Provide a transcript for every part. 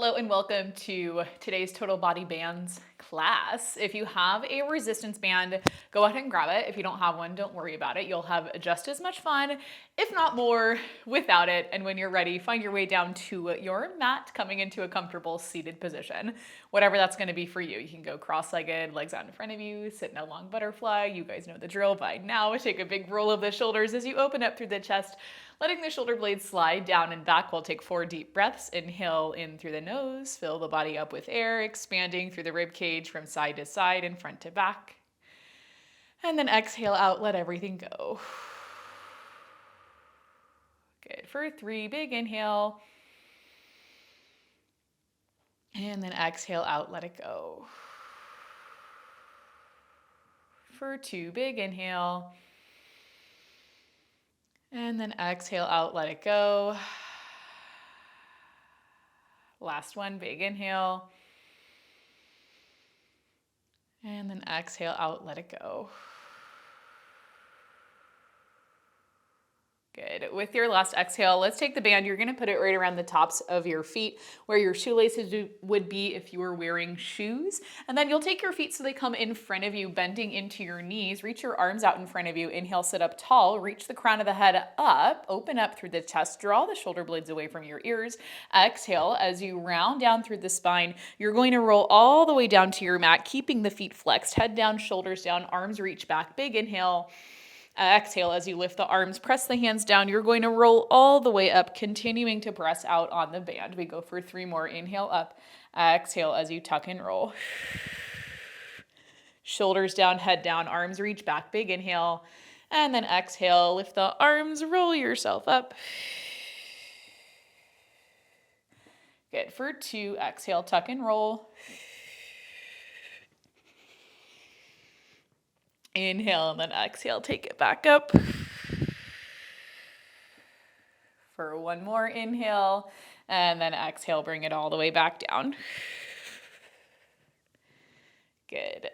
Hello and welcome to today's Total Body Bands class. If you have a resistance band, go ahead and grab it. If you don't have one, don't worry about it. You'll have just as much fun, if not more, without it. And when you're ready, find your way down to your mat, coming into a comfortable seated position. Whatever that's going to be for you. You can go cross-legged, legs out in front of you, sit in a long butterfly. You guys know the drill by now. Take a big roll of the shoulders as you open up through the chest, letting the shoulder blades slide down and back. We'll take 4 deep breaths. Inhale in through the nose, fill the body up with air, expanding through the rib cage from side to side and front to back. And then exhale out, let everything go. Good. For 3, big inhale. And then exhale out, let it go. For 2, big inhale. And then exhale out, let it go. Last one, big inhale. And then exhale out, let it go. Good. With your last exhale, let's take the band. You're going to put it right around the tops of your feet where your shoelaces would be if you were wearing shoes. And then you'll take your feet so they come in front of you, bending into your knees. Reach your arms out in front of you. Inhale, sit up tall. Reach the crown of the head up. Open up through the chest. Draw the shoulder blades away from your ears. Exhale as you round down through the spine. You're going to roll all the way down to your mat, keeping the feet flexed. Head down, shoulders down, arms reach back. Big inhale. Exhale as you lift the arms, press the hands down. You're going to roll all the way up, continuing to press out on the band. We go for 3 more. Inhale up. Exhale as you tuck and roll. Shoulders down, head down, arms reach back. Big inhale. And then exhale, lift the arms, roll yourself up. Good. For 2, exhale, tuck and roll. Inhale and then exhale, take it back up. For 1 more, inhale, and then exhale, bring it all the way back down. Good.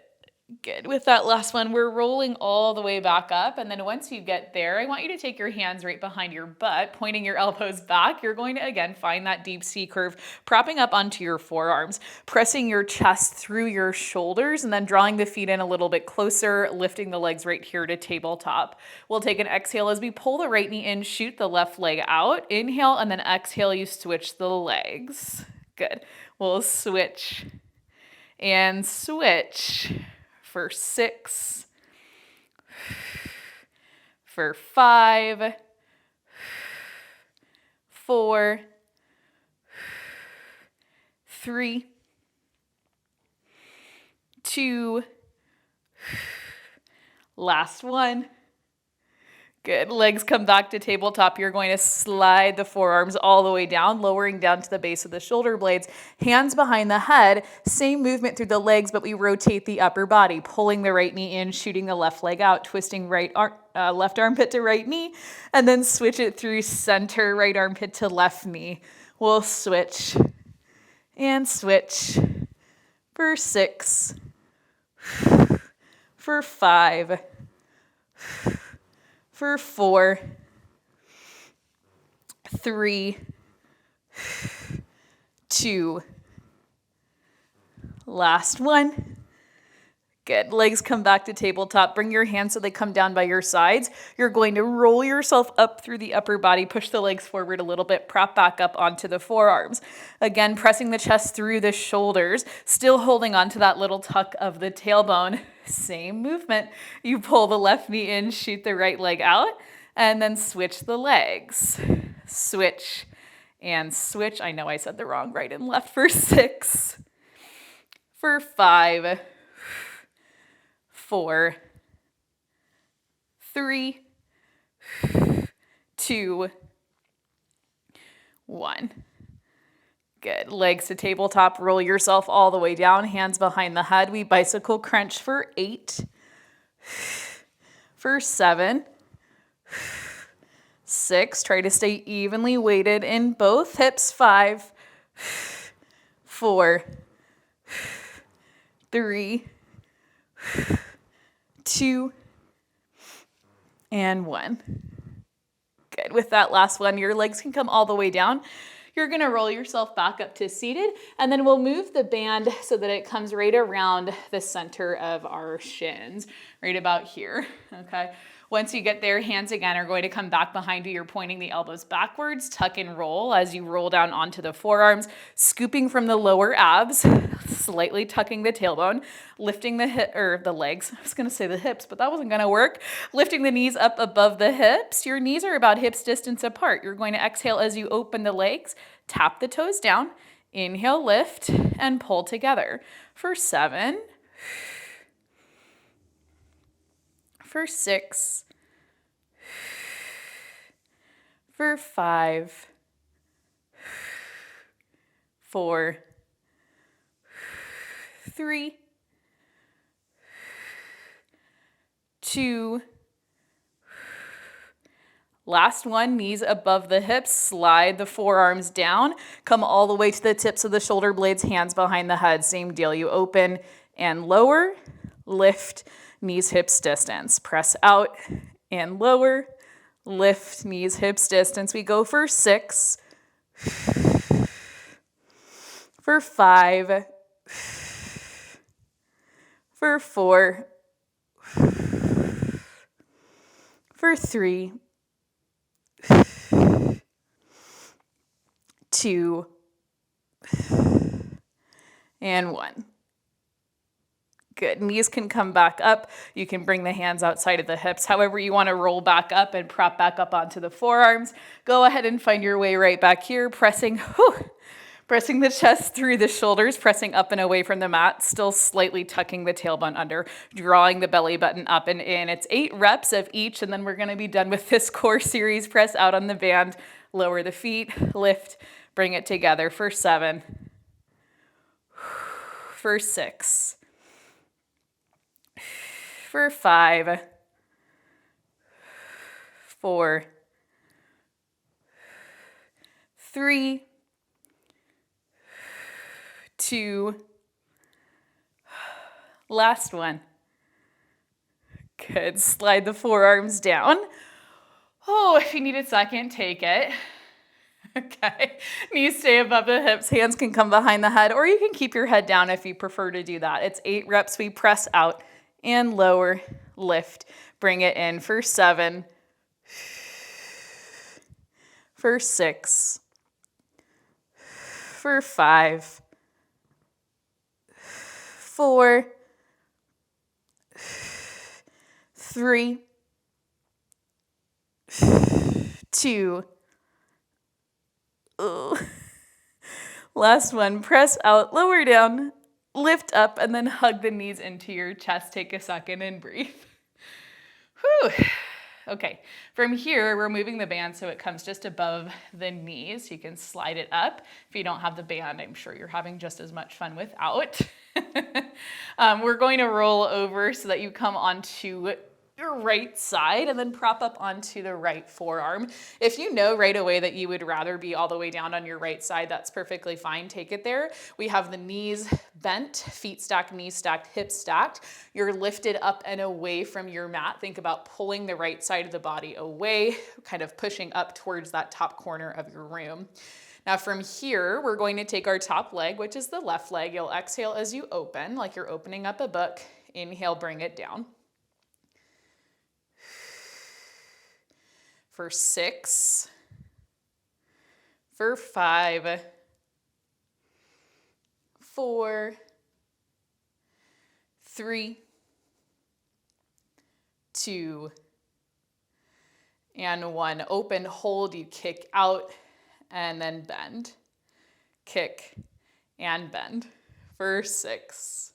Good. With that last one, we're rolling all the way back up. And then once you get there, I want you to take your hands right behind your butt, pointing your elbows back. You're going to, again, find that deep C curve, propping up onto your forearms, pressing your chest through your shoulders, and then drawing the feet in a little bit closer, lifting the legs right here to tabletop. We'll take an exhale as we pull the right knee in, shoot the left leg out. Inhale, and then exhale, you switch the legs. Good. We'll switch and switch. For 6, for 5, 4, 3, 2, last one. Good. Legs come back to tabletop. You're going to slide the forearms all the way down, lowering down to the base of the shoulder blades. Hands behind the head. Same movement through the legs, but we rotate the upper body, pulling the right knee in, shooting the left leg out, twisting left armpit to right knee, and then switch it through center, right armpit to left knee. We'll switch and switch for 6, for 5, for 4, 3, 2, last one. Good. Legs come back to tabletop. Bring your hands so they come down by your sides. You're going to roll yourself up through the upper body, push the legs forward a little bit, prop back up onto the forearms. Again, pressing the chest through the shoulders, still holding on to that little tuck of the tailbone. Same movement. You pull the left knee in, shoot the right leg out, and then switch the legs. Switch and switch. I know I said the wrong right and left. For 6, for 5, 4, 3, 2, 1. Good. Legs to tabletop. Roll yourself all the way down. Hands behind the head. We bicycle crunch for 8, for 7, 6. Try to stay evenly weighted in both hips. 5, 4, 3, 2, and 1. Good. With that last one, your legs can come all the way down. You're gonna roll yourself back up to seated, and then we'll move the band so that it comes right around the center of our shins, right about here, okay? Once you get there, hands again are going to come back behind you. You're pointing the elbows backwards, tuck and roll as you roll down onto the forearms, scooping from the lower abs, slightly tucking the tailbone, lifting the hip or the legs. I was gonna say the hips, but that wasn't gonna work. Lifting the knees up above the hips. Your knees are about hips distance apart. You're going to exhale as you open the legs, tap the toes down, inhale, lift, and pull together for 7, for 6, for 5, 4, 3, 2, last one, knees above the hips, slide the forearms down, come all the way to the tips of the shoulder blades, hands behind the head, same deal. You open and lower, lift, knees, hips, distance. Press out and lower, lift, knees, hips, distance. We go for 6, for 5, for 4, for 3, 2, and 1. Good. Knees can come back up. You can bring the hands outside of the hips. However you want to roll back up and prop back up onto the forearms. Go ahead and find your way right back here, pressing the chest through the shoulders, pressing up and away from the mat, still slightly tucking the tailbone under, drawing the belly button up and in. It's 8 reps of each, and then we're going to be done with this core series. Press out on the band, lower the feet, lift, bring it together for 7, for 6, for 5, 4, 3, 2, last one. Good. Slide the forearms down. Oh, if you need a second, take it. Okay. Knees stay above the hips. Hands can come behind the head, or you can keep your head down if you prefer to do that. It's 8 reps. We press out and lower, lift, bring it in for 7, for 6, for 5, 4, 3, 2, last one. Press out, lower down, lift up, and then hug the knees into your chest. Take a second and breathe. Whew. Okay, from here, we're moving the band so it comes just above the knees. You can slide it up. If you don't have the band, I'm sure you're having just as much fun without. We're going to roll over so that you come onto your right side and then prop up onto the right forearm. If you know right away that you would rather be all the way down on your right side, that's perfectly fine. Take it there. We have the knees bent, feet stacked, knees stacked, hips stacked. You're lifted up and away from your mat. Think about pulling the right side of the body away, kind of pushing up towards that top corner of your room. Now from here, we're going to take our top leg, which is the left leg. You'll exhale as you open, like you're opening up a book. Inhale, bring it down. For 6, for 5, 4, 3, 2, and 1. Open, hold, you kick out, and then bend. Kick and bend. For 6,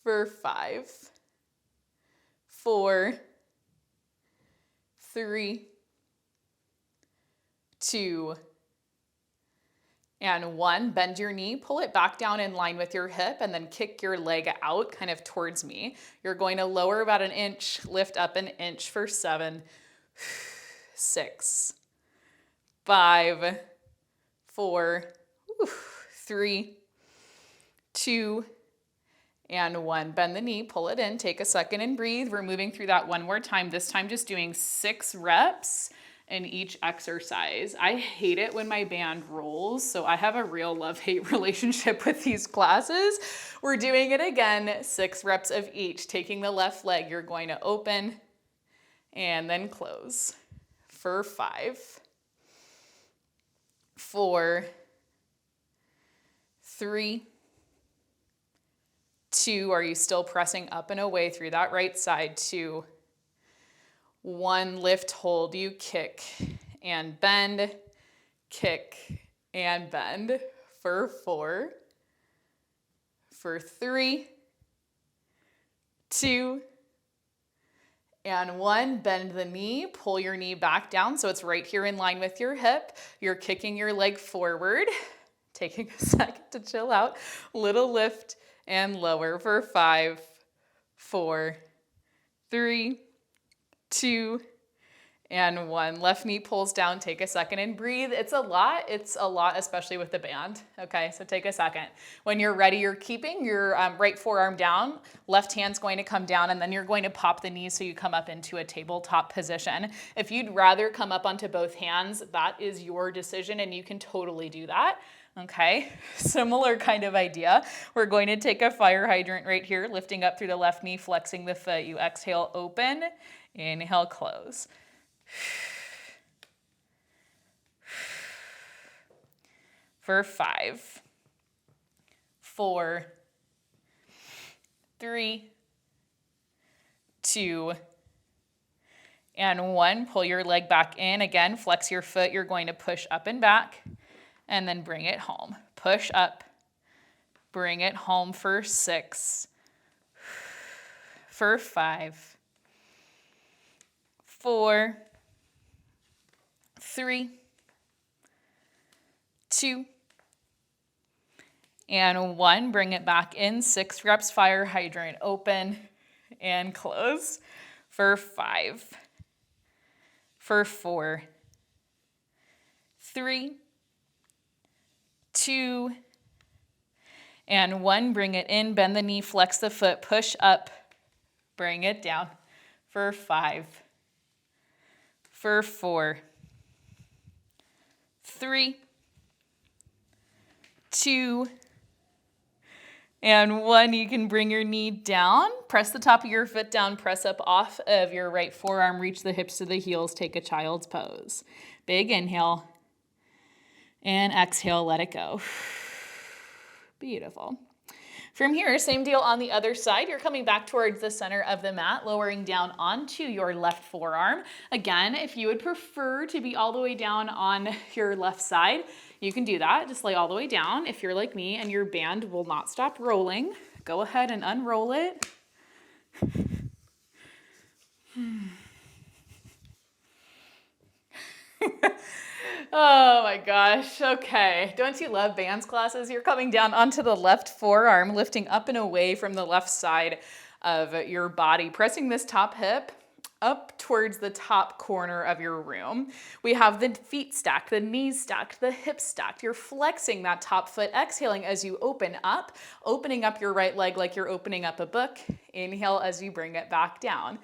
for 5, 4, 3, 2, and 1. Bend your knee, pull it back down in line with your hip, and then kick your leg out kind of towards me. You're going to lower about an inch, lift up an inch for 7, 6, 5, 4, 3, 2, and 1. Bend the knee, pull it in, take a second and breathe. We're moving through that one more time. This time just doing 6 reps in each exercise. I hate it when my band rolls, so I have a real love-hate relationship with these classes. We're doing it again, 6 reps of each. Taking the left leg, you're going to open and then close for 5, 4, 3, 2, are you still pressing up and away through that right side? 2, 1, lift, hold, you kick and bend, kick and bend for 4, for 3, 2, and 1, bend the knee, pull your knee back down so it's right here in line with your hip. You're kicking your leg forward, taking a second to chill out, little lift and lower for 5, 4, 3, 2, and 1. Left knee pulls down, take a second and breathe. It's a lot, especially with the band. Okay, so take a second. When you're ready, you're keeping your right forearm down, left hand's going to come down, and then you're going to pop the knees so you come up into a tabletop position. If you'd rather come up onto both hands, that is your decision and you can totally do that. Okay, similar kind of idea. We're going to take a fire hydrant right here, lifting up through the left knee, flexing the foot. You exhale, open, inhale, close. For 5, 4, 3, 2, and 1. Pull your leg back in. Again, flex your foot. You're going to push up and back and then bring it home. Push up, bring it home for 6, for 5, 4, 3, 2, and 1. Bring it back in. 6 reps, fire hydrant, open and close for 5, for 4, 3, 2, and 1. Bring it in, bend the knee, flex the foot, push up, bring it down for 5, for 4, 3, 2, and 1. You can bring your knee down, press the top of your foot down, press up off of your right forearm, reach the hips to the heels, take a child's pose. Big inhale and exhale, let it go. Beautiful. From here, same deal on the other side. You're coming back towards the center of the mat, lowering down onto your left forearm. Again, if you would prefer to be all the way down on your left side, you can do that. Just lay all the way down. If you're like me and your band will not stop rolling, go ahead and unroll it. Oh my gosh, okay. Don't you love bands classes? You're coming down onto the left forearm, lifting up and away from the left side of your body, pressing this top hip up towards the top corner of your room. We have the feet stacked, the knees stacked, the hips stacked. You're flexing that top foot, exhaling as you open up, opening up your right leg like you're opening up a book. Inhale as you bring it back down.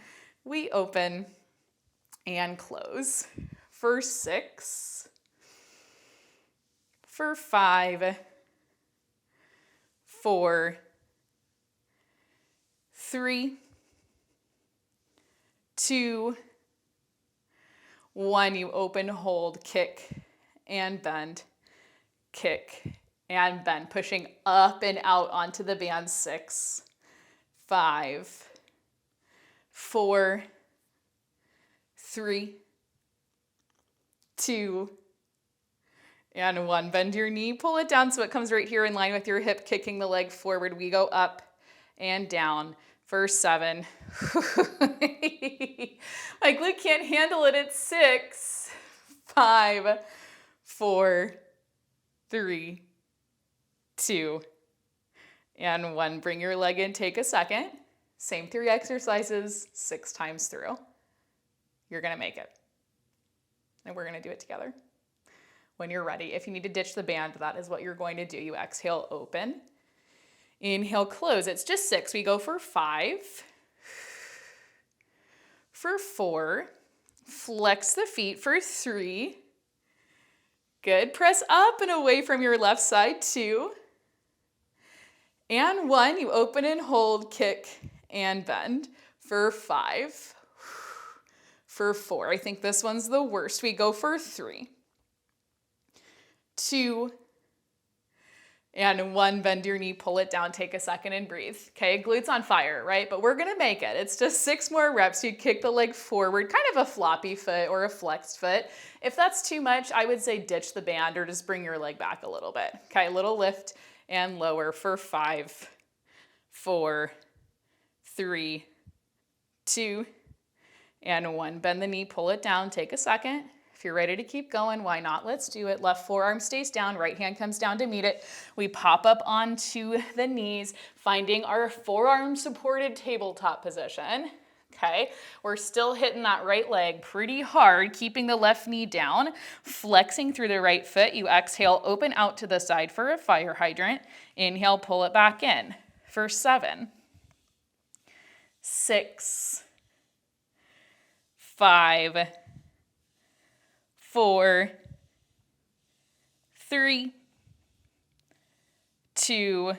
We open and close for 6, for 5, 4, 3, 2, 1. You open, hold, kick and bend, kick and bend, pushing up and out onto the band. 6, 5, 4, 3, 2, and 1. Bend your knee, pull it down so it comes right here in line with your hip, kicking the leg forward. We go up and down for 7. My glute can't handle it. It's 6, 5, 4, 3, 2, and 1. Bring your leg in, take a second. Same 3 exercises, 6 times through. You're gonna make it. And we're gonna do it together. When you're ready, if you need to ditch the band, that is what you're going to do. You exhale, open. Inhale, close. It's just 6. We go for 5, for 4, Flex the feet for 3. Good. Press up and away from your left side, 2. And 1. You open and hold, kick, and bend for 5. For 4. I think this one's the worst. We go for 3. 2. And 1, bend your knee, pull it down, take a second and breathe. Okay, glutes on fire, right? But we're gonna make it. It's just 6 more reps. You kick the leg forward, kind of a floppy foot or a flexed foot. If that's too much, I would say ditch the band or just bring your leg back a little bit. Okay, little lift and lower for 5, 4, 3, 2, and 1. Bend the knee, pull it down, take a second. If you're ready to keep going, why not? Let's do it. Left forearm stays down, right hand comes down to meet it. We pop up onto the knees, finding our forearm supported tabletop position. Okay, we're still hitting that right leg pretty hard, keeping the left knee down, flexing through the right foot. You exhale, open out to the side for a fire hydrant. Inhale, pull it back in for 7, 6, 5, 4, 3, 2,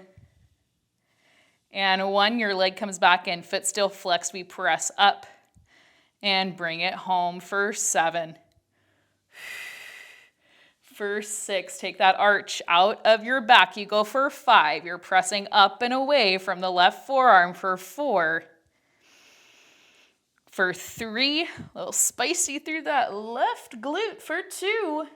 and 1. Your leg comes back in, foot still flexed. We press up and bring it home for 7. For 6, take that arch out of your back. You go for 5. You're pressing up and away from the left forearm for 4. For 3, a little spicy through that left glute for 2.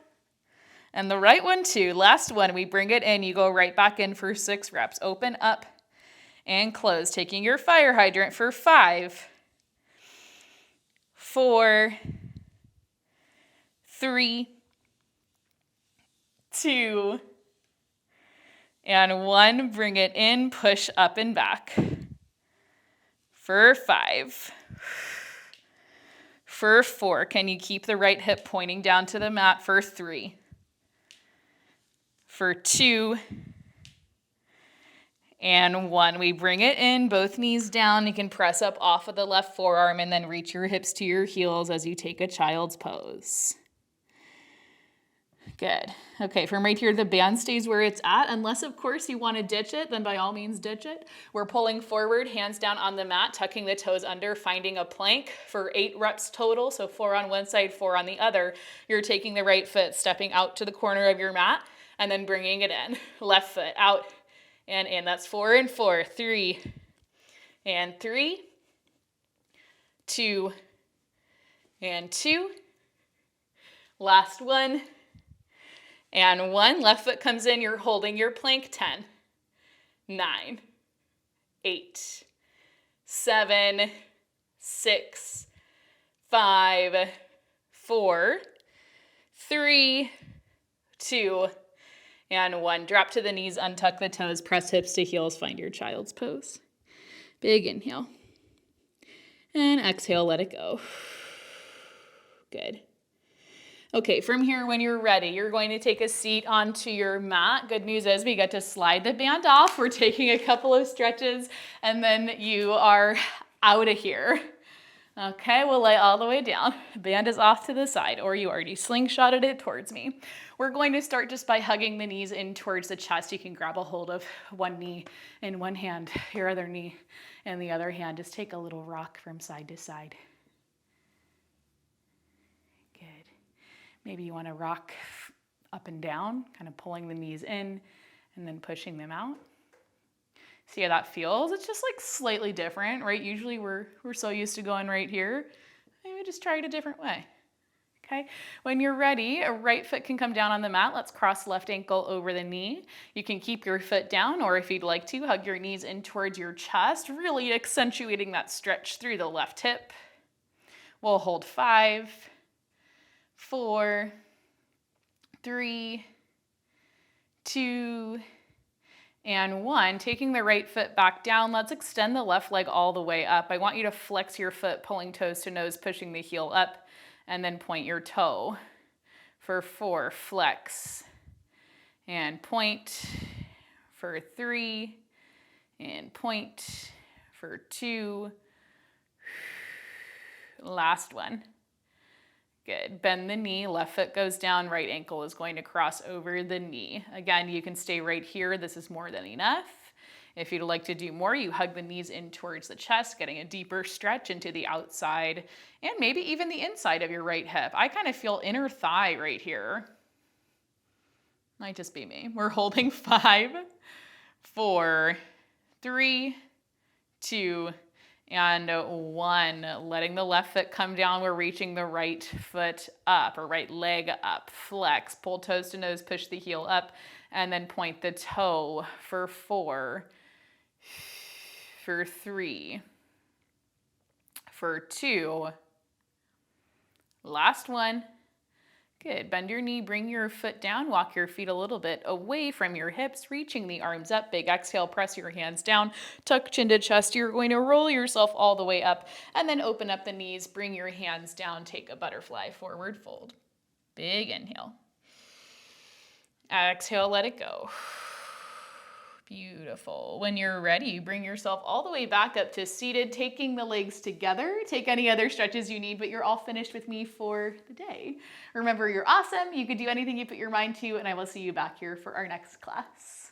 And the right one 2. Last one, we bring it in. You go right back in for 6 reps. Open up and close. Taking your fire hydrant for 5, 4, 3, 2, and 1. Bring it in, push up and back for 5. For 4, can you keep the right hip pointing down to the mat for 3? For 2, and 1. We bring it in, both knees down. You can press up off of the left forearm and then reach your hips to your heels as you take a child's pose. Good. Okay, from right here, the band stays where it's at. Unless, of course, you want to ditch it, then by all means ditch it. We're pulling forward, hands down on the mat, tucking the toes under, finding a plank for 8 reps total. So 4 on one side, 4 on the other. You're taking the right foot, stepping out to the corner of your mat, and then bringing it in. Left foot out and in. That's 4 and 4. 3 and 3. 2 and 2. Last one. And 1, left foot comes in, you're holding your plank. 10, 9, 8, 7, 6, 5, 4, 3, 2, and 1. Drop to the knees, untuck the toes, press hips to heels, find your child's pose. Big inhale. And exhale, let it go. Good. Okay, from here, when you're ready, you're going to take a seat onto your mat. Good news is we get to slide the band off. We're taking a couple of stretches, and then you are out of here. Okay, we'll lay all the way down. Band is off to the side, or you already slingshotted it towards me. We're going to start just by hugging the knees in towards the chest. You can grab a hold of one knee in one hand, your other knee in the other hand. Just take a little rock from side to side. Maybe you want to rock up and down, kind of pulling the knees in and then pushing them out. See how that feels? It's just like slightly different, right? Usually we're so used to going right here. Maybe just try it a different way. Okay? When you're ready, a right foot can come down on the mat. Let's cross left ankle over the knee. You can keep your foot down, or if you'd like to, hug your knees in towards your chest, really accentuating that stretch through the left hip. We'll hold 5, 4, 3, 2, and 1. Taking the right foot back down, let's extend the left leg all the way up. I want you to flex your foot, pulling toes to nose, pushing the heel up, and then point your toe. For 4, flex and point. For 3, and point. For 2, last one. Good. Bend the knee, left foot goes down, right ankle is going to cross over the knee. Again, you can stay right here. This is more than enough. If you'd like to do more, you hug the knees in towards the chest, getting a deeper stretch into the outside and maybe even the inside of your right hip. I kind of feel inner thigh right here. Might just be me. We're holding 5, 4, 3, 2, and 1. Letting the left foot come down. We're reaching the right foot up or right leg up. Flex, pull toes to nose, push the heel up, and then point the toe for 4, for 3, for 2. Last one. Good. Bend your knee, bring your foot down, walk your feet a little bit away from your hips, reaching the arms up. Big exhale, press your hands down, tuck chin to chest. You're going to roll yourself all the way up and then open up the knees, bring your hands down, take a butterfly, forward fold. Big inhale. Exhale, let it go. Beautiful. When you're ready, bring yourself all the way back up to seated, taking the legs together. Take any other stretches you need, but you're all finished with me for the day. Remember, you're awesome. You could do anything you put your mind to, and I will see you back here for our next class.